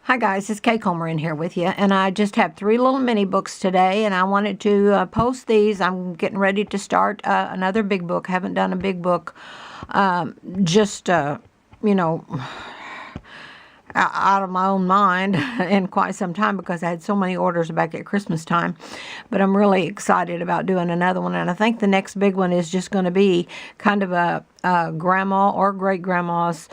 Hi guys, it's Kay Comer in here with you, and I just have 3 little mini books today, and I wanted to post these. I'm getting ready to start another big book. Haven't done a big book, just you know, out of my own mind in quite some time because I had so many orders back at Christmas time. But I'm really excited about doing another one, and I think the next big one is just going to be kind of a grandma or great grandma's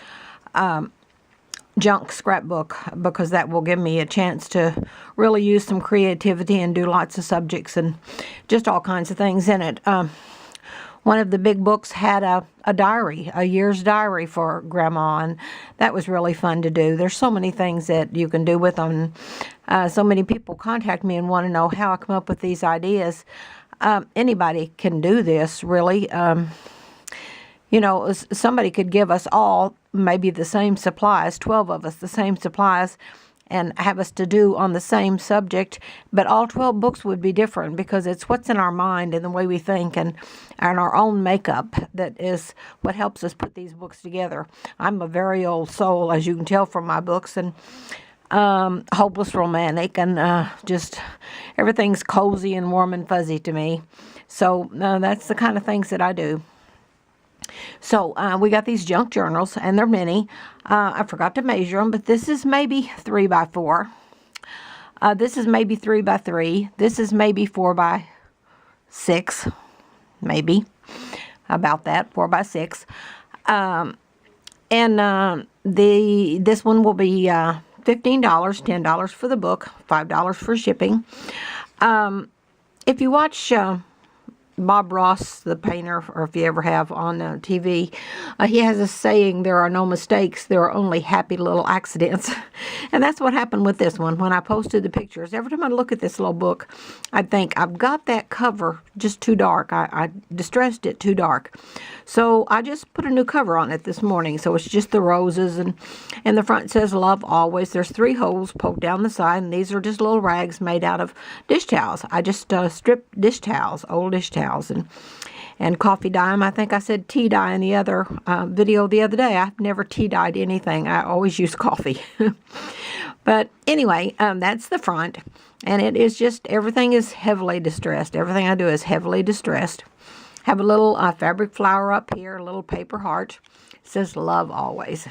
junk scrapbook, because that will give me a chance to really use some creativity and do lots of subjects and just all kinds of things in it. One of the big books had a diary, a year's diary for Grandma, and that was really fun to do. There's so many things that you can do with them. So many people contact me and want to know how I come up with these ideas. Anybody can do this, really. Somebody could give us all maybe the same supplies, 12 of us, the same supplies, and have us to do on the same subject, but all 12 books would be different because it's what's in our mind and the way we think and our own makeup that is what helps us put these books together. I'm a very old soul, as you can tell from my books, and hopeless romantic, and just everything's cozy and warm and fuzzy to me. So that's the kind of things that I do. So we got these junk journals, and they're mini. I forgot to measure them, but this is maybe 3 by 4. This is maybe 3 by 3. This is maybe 4 by 6, maybe about that, 4 by 6. And this one will be $15, $10 for the book, $5 for shipping. If you watch Bob Ross, the painter, or if you ever have on TV, he has a saying, there are no mistakes, there are only happy little accidents. And that's what happened with this one. When I posted the pictures, every time I look at this little book, I think, I've got that cover just too dark. I distressed it too dark. So I just put a new cover on it this morning. So it's just the roses, and the front says love always. There's 3 holes poked down the side, and these are just little rags made out of dish towels. I just stripped dish towels, old dish towels, and coffee dye 'em. I think I said tea dye in the other video the other day. I've never tea dyed anything. I always use coffee. But anyway, that's the front, and it is just, everything is heavily distressed. Everything I do is heavily distressed. Have a little fabric flower up here, a little paper heart. It says love always.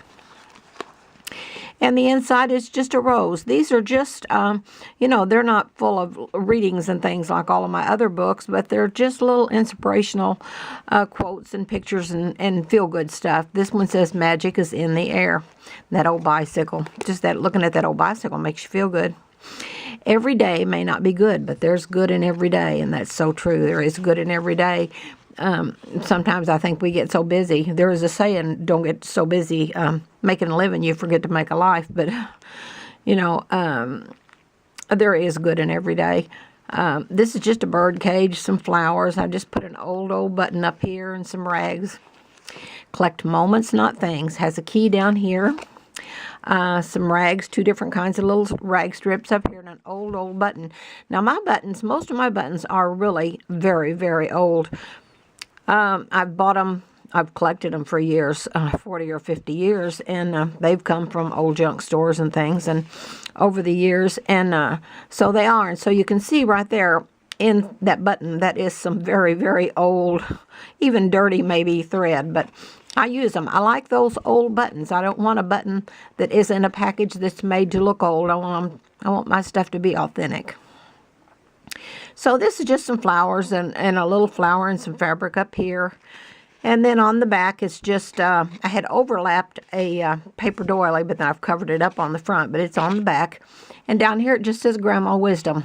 And the inside is just a rose. These are just, they're not full of readings and things like all of my other books, but they're just little inspirational quotes and pictures and feel-good stuff. This one says, magic is in the air. That old bicycle. Just that, looking at that old bicycle makes you feel good. Every day may not be good, but there's good in every day, and that's so true. There is good in every day. Sometimes I think we get so busy. There is a saying, don't get so busy making a living, you forget to make a life. But, there is good in every day. This is just a bird cage, some flowers. I just put an old button up here and some rags. Collect moments, not things. Has a key down here. Some rags, 2 different kinds of little rag strips up here, and an old button. Now my buttons, most of my buttons are really very, very old. I've bought them, I've collected them for years, 40 or 50 years, and they've come from old junk stores and things, and over the years, and so they are. And so you can see right there in that button, that is some very, very old, even dirty maybe thread, but I use them. I like those old buttons. I don't want a button that is in a package that's made to look old. I want my stuff to be authentic. So this is just some flowers and a little flower and some fabric up here. And then on the back, it's just, I had overlapped a paper doily, but then I've covered it up on the front, but it's on the back. And down here, it just says Grandma Wisdom.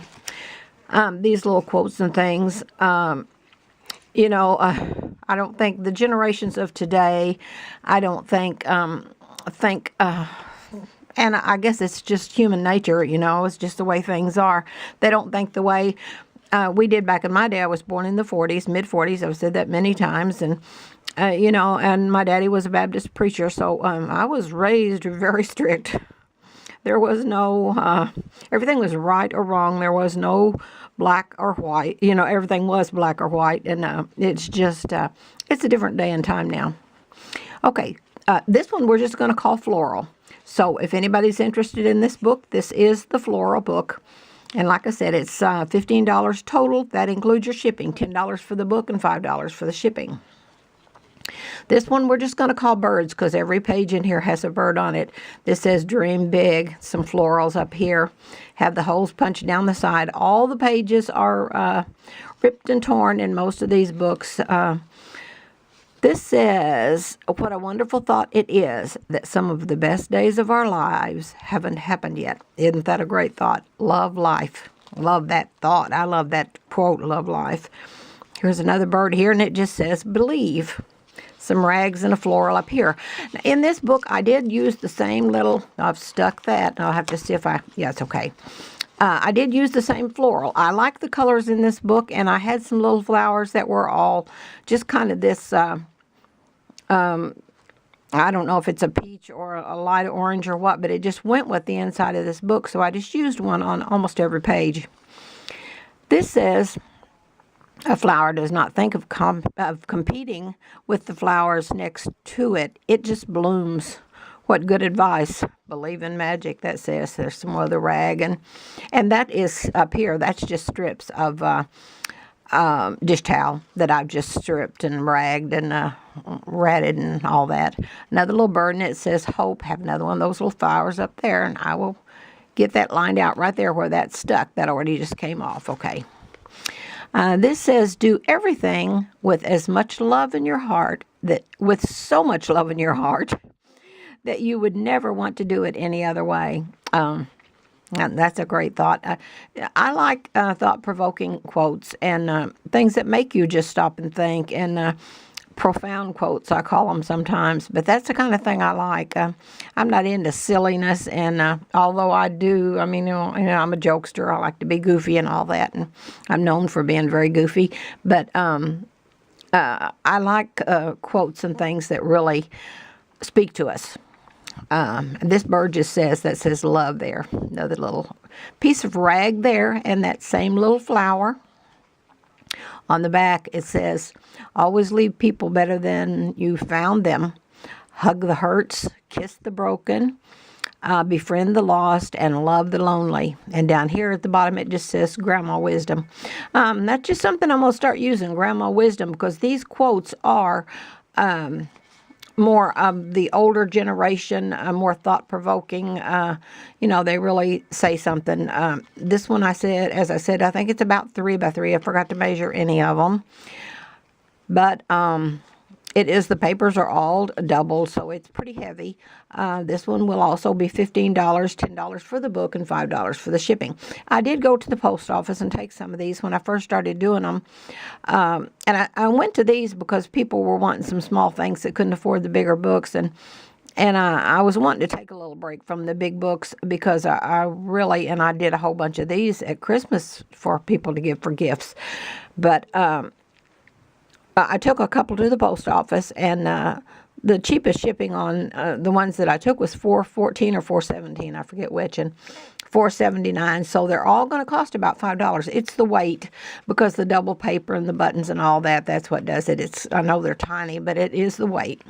These little quotes and things. I don't think the generations of today, I don't think, and I guess it's just human nature, it's just the way things are. They don't think the way we did back in my day. I was born in the 40s, mid-40s. I've said that many times. And, and my daddy was a Baptist preacher, so I was raised very strict. There was no, everything was right or wrong. There was no black or white. Everything was black or white. And it's just, it's a different day and time now. Okay, this one we're just going to call Floral. So if anybody's interested in this book, this is the Floral book. And like I said, it's $15 total. That includes your shipping, $10 for the book and $5 for the shipping. This one we're just going to call birds because every page in here has a bird on it. This says dream big. Some florals up here. Have the holes punched down the side. All the pages are ripped and torn in most of these books. This says, what a wonderful thought it is that some of the best days of our lives haven't happened yet. Isn't that a great thought? Love life. Love that thought. I love that quote, love life. Here's another bird here, and it just says, believe. Some rags and a floral up here. Now, in this book, I did use the same little, I've stuck that. I'll have to see if yeah, it's okay. I did use the same floral. I like the colors in this book, and I had some little flowers that were all just kind of this, I don't know if it's a peach or a light orange or what, but it just went with the inside of this book, so I just used one on almost every page. This says, a flower does not think of competing with the flowers next to it. It just blooms. What good advice. Believe in magic, that says. There's some other rag. And that is up here. That's just strips of dish towel that I've just stripped and ragged and ratted and all that. Another little bird, and it says hope. Have another one of those little flowers up there. And I will get that lined out right there where that's stuck. That already just came off. Okay. This says, do everything with as much love in your heart, with so much love in your heart, that you would never want to do it any other way. And that's a great thought. I like thought-provoking quotes and things that make you just stop and think, and profound quotes, I call them sometimes. But that's the kind of thing I like. I'm not into silliness, and although I do, I mean, I'm a jokester. I like to be goofy and all that, and I'm known for being very goofy. But I like quotes and things that really speak to us. This bird just says love there. Another little piece of rag there, and that same little flower. On the back, it says, always leave people better than you found them. Hug the hurts, kiss the broken, befriend the lost, and love the lonely. And down here at the bottom, it just says Grandma Wisdom. That's just something I'm going to start using, Grandma Wisdom, because these quotes are more of the older generation, more thought-provoking. They really say something. This one, as I said, I think it's about 3 by 3. I forgot to measure any of them. But the papers are all doubled, so it's pretty heavy. This one will also be $15, $10 for the book, and $5 for the shipping. I did go to the post office and take some of these when I first started doing them. And I went to these because people were wanting some small things that couldn't afford the bigger books. And I was wanting to take a little break from the big books because I did a whole bunch of these at Christmas for people to give for gifts. But I took a couple to the post office, and the cheapest shipping on the ones that I took was $4.14 or $4.17, I forget which, and $4.79. So they're all going to cost about $5. It's the weight, because the double paper and the buttons and all that's what does it. I know they're tiny, but it is the weight.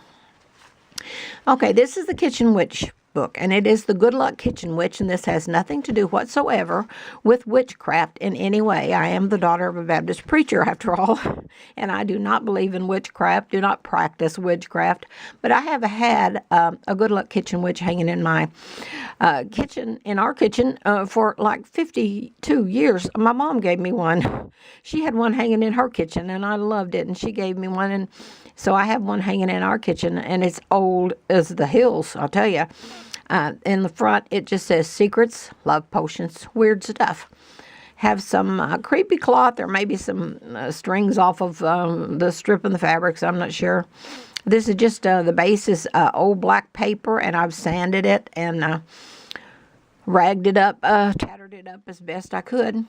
Okay, this is the Kitchen Witch book, and it is the Good Luck Kitchen Witch, and this has nothing to do whatsoever with witchcraft in any way. I am the daughter of a Baptist preacher, after all, and I do not believe in witchcraft, do not practice witchcraft, but I have had a Good Luck Kitchen Witch hanging in my kitchen, in our kitchen, for like 52 years. My mom gave me one. She had one hanging in her kitchen, and I loved it, and she gave me one, and so I have one hanging in our kitchen, and it's old as the hills, I'll tell you. In the front, it just says secrets, love potions, weird stuff. Have some creepy cloth, or maybe some strings off of the strip in the fabrics. I'm not sure. This is just, the base is old black paper, and I've sanded it and ragged it up, tattered it up as best I could.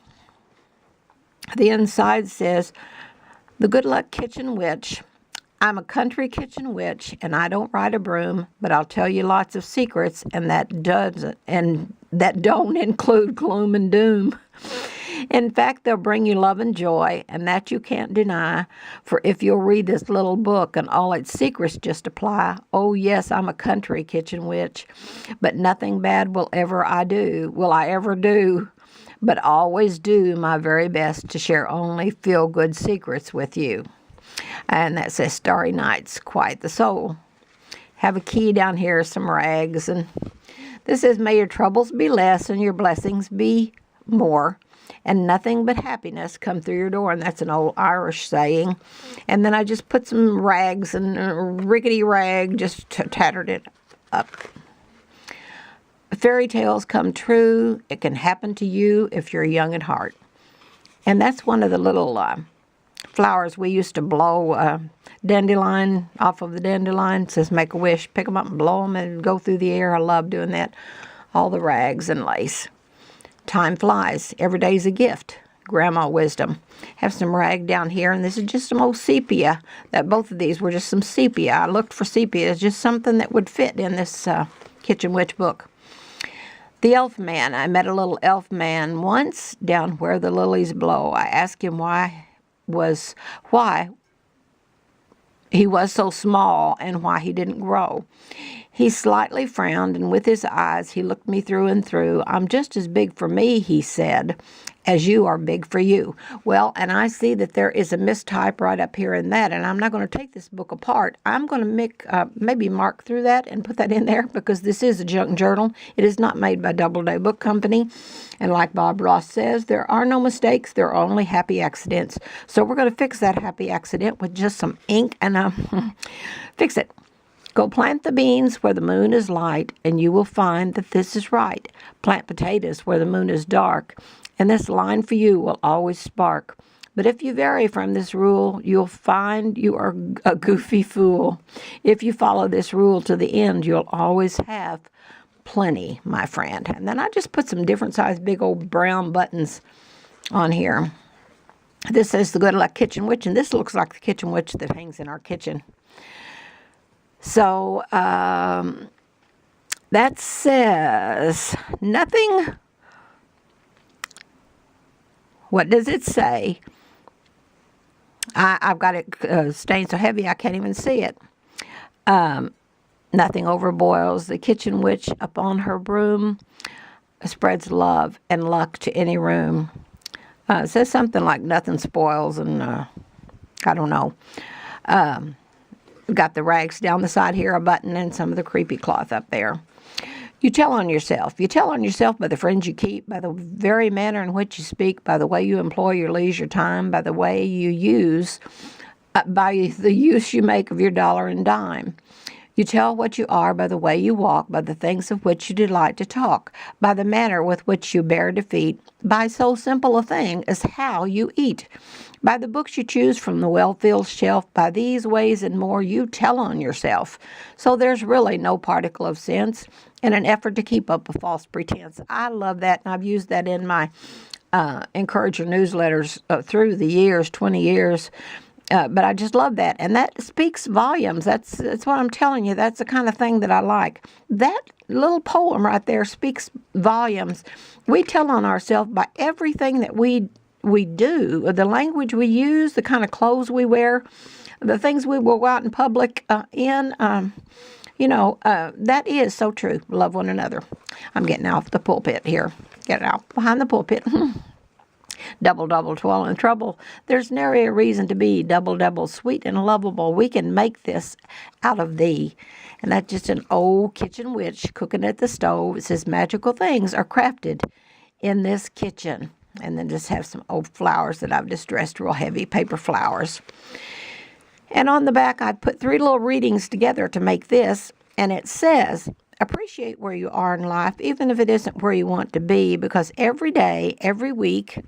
The inside says, the Good Luck Kitchen Witch. I'm a country kitchen witch, and I don't ride a broom, but I'll tell you lots of secrets, and that don't include gloom and doom. In fact, they'll bring you love and joy, and that you can't deny. For if you'll read this little book and all its secrets just apply, oh yes, I'm a country kitchen witch, but nothing bad will I ever do, but always do my very best to share only feel-good secrets with you. And that says Starry Nights, Quiet the Soul. Have a key down here, some rags, and this says, may your troubles be less and your blessings be more, and nothing but happiness come through your door. And that's an old Irish saying. And then I just put some rags and a rickety rag, just tattered it up. Fairy tales come true. It can happen to you if you're young at heart. And that's one of the little flowers we used to blow dandelion off of the dandelion. It says make a wish, pick them up and blow them and go through the air. I love doing that. All the rags and lace. Time flies. Every day's a gift. Grandma wisdom. Have some rag down here, and this is just some old sepia. That both of these were just some sepia. I looked for sepia. It's just something that would fit in this Kitchen Witch book. The elf man. I met a little elf man once down where the lilies blow. I asked him why he was so small and why he didn't grow. He slightly frowned, and with his eyes he looked me through and through. I'm just as big for me, he said, as you are big for you. Well, and I see that there is a mistype right up here in that, and I'm not going to take this book apart. I'm going to maybe mark through that and put that in there, because this is a junk journal. It is not made by Doubleday Book Company. And like Bob Ross says, there are no mistakes. There are only happy accidents. So we're going to fix that happy accident with just some ink and fix it. Go plant the beans where the moon is light, and you will find that this is right. Plant potatoes where the moon is dark, and this line for you will always spark. But if you vary from this rule, you'll find you are a goofy fool. If you follow this rule to the end, you'll always have plenty, my friend. And then I just put some different size big old brown buttons on here. This says the good luck kitchen witch, and this looks like the kitchen witch that hangs in our kitchen. So that says nothing. What does it say? I've got it stained so heavy I can't even see it. Nothing overboils the kitchen witch upon her broom, spreads love and luck to any room. It says something like nothing spoils, and I don't know. We've got the rags down the side here, a button, and some of the creepy cloth up there. You tell on yourself. You tell on yourself by the friends you keep, by the very manner in which you speak, by the way you employ your leisure time, by the way you use, by the use you make of your dollar and dime. You tell what you are by the way you walk, by the things of which you delight to talk, by the manner with which you bear defeat, by so simple a thing as how you eat, by the books you choose from the well-filled shelf. By these ways and more you tell on yourself. So there's really no particle of sense in an effort to keep up a false pretense. I love that, and I've used that in my Encourager newsletters through the years, 20 years. But I just love that. And that speaks volumes. That's what I'm telling you. That's the kind of thing that I like. That little poem right there speaks volumes. We tell on ourselves by everything that we do, the language we use, the kind of clothes we wear, the things we will go out in public in. That is so true. Love one another. I'm getting off the pulpit here. Get out behind the pulpit. Double, double, toil and trouble. There's nary a reason to be double, double, sweet and lovable. We can make this out of thee. And that's just an old kitchen witch cooking at the stove. It says magical things are crafted in this kitchen. And then just have some old flowers that I've distressed real heavy, paper flowers. And on the back, I put 3 little readings together to make this. And it says, appreciate where you are in life, even if it isn't where you want to be, because every day, every week,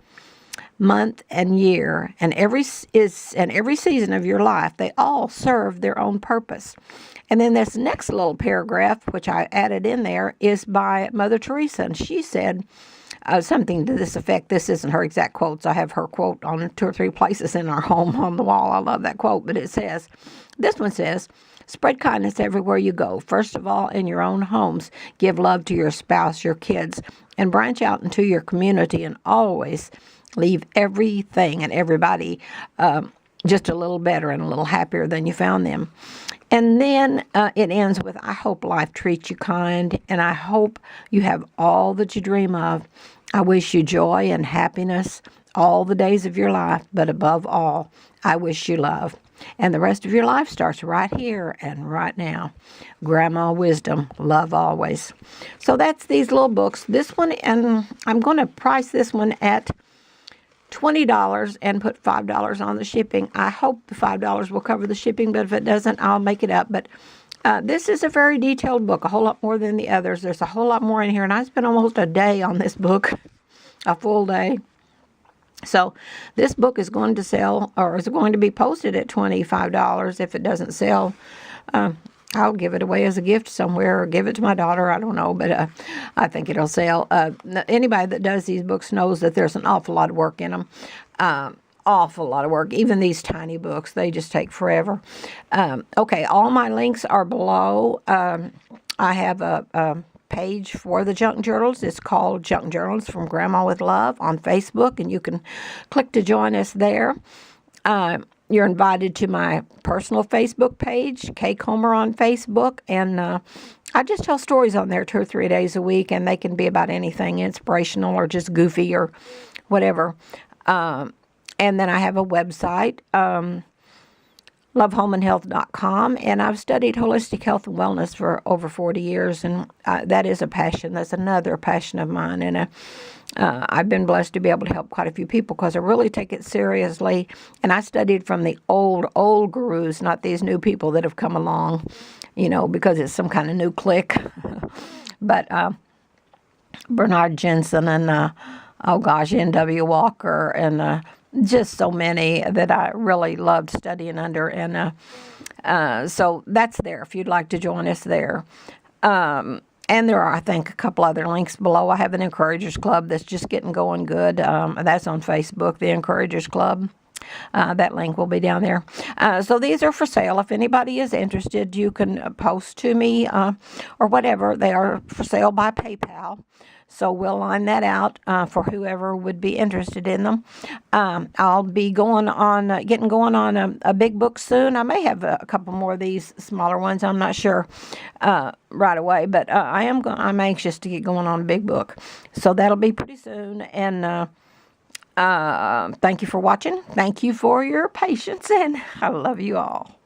month, and year, and every season of your life, they all serve their own purpose. And then this next little paragraph, which I added in there, is by Mother Teresa, and she said something to this effect. This isn't her exact quotes. I have her quote on 2 or 3 places in our home on the wall. I love that quote, but this one says, spread kindness everywhere you go. First of all, in your own homes, give love to your spouse, your kids, and branch out into your community, and always leave everything and everybody just a little better and a little happier than you found them. And then it ends with, I hope life treats you kind, and I hope you have all that you dream of. I wish you joy and happiness all the days of your life, but above all, I wish you love. And the rest of your life starts right here and right now. Grandma Wisdom, love always. So that's these little books. This one, and I'm going to price this one at $20 and put $5 on the shipping. I hope the $5 will cover the shipping, but if it doesn't, I'll make it up. But this is a very detailed book, a whole lot more than the others. There's a whole lot more in here, and I spent almost a day on this book, a full day. So this book is going to sell, or is going to be posted at $25. If it doesn't sell, I'll give it away as a gift somewhere, or give it to my daughter. I don't know, but I think it'll sell. Anybody that does these books knows that there's an awful lot of work in them. Awful lot of work. Even these tiny books, they just take forever. Okay, all my links are below. I have a page for the junk journals. It's called Junk Journals from Grandma with Love on Facebook, and you can click to join us there. You're invited to my personal Facebook page, Kay Comer on Facebook, and I just tell stories on there 2 or 3 days a week, and they can be about anything inspirational or just goofy or whatever. And then I have a website, lovehomeandhealth.com, and I've studied holistic health and wellness for over 40 years, and that is a passion. That's another passion of mine, and I've been blessed to be able to help quite a few people because I really take it seriously, and I studied from the old gurus, not these new people that have come along, because it's some kind of new clique. But Bernard Jensen and, N.W. Walker, and just so many that I really loved studying under. And so that's there if you'd like to join us there. And there are, I think, a couple other links below. I have an Encouragers Club that's just getting going good. That's on Facebook, the Encouragers Club. That link will be down there. So these are for sale. If anybody is interested, you can post to me or whatever. They are for sale by PayPal. So we'll line that out for whoever would be interested in them. I'll be getting going on a big book soon. I may have a couple more of these smaller ones. I'm not sure right away, but I'm anxious to get going on a big book. So that'll be pretty soon. And thank you for watching. Thank you for your patience, and I love you all.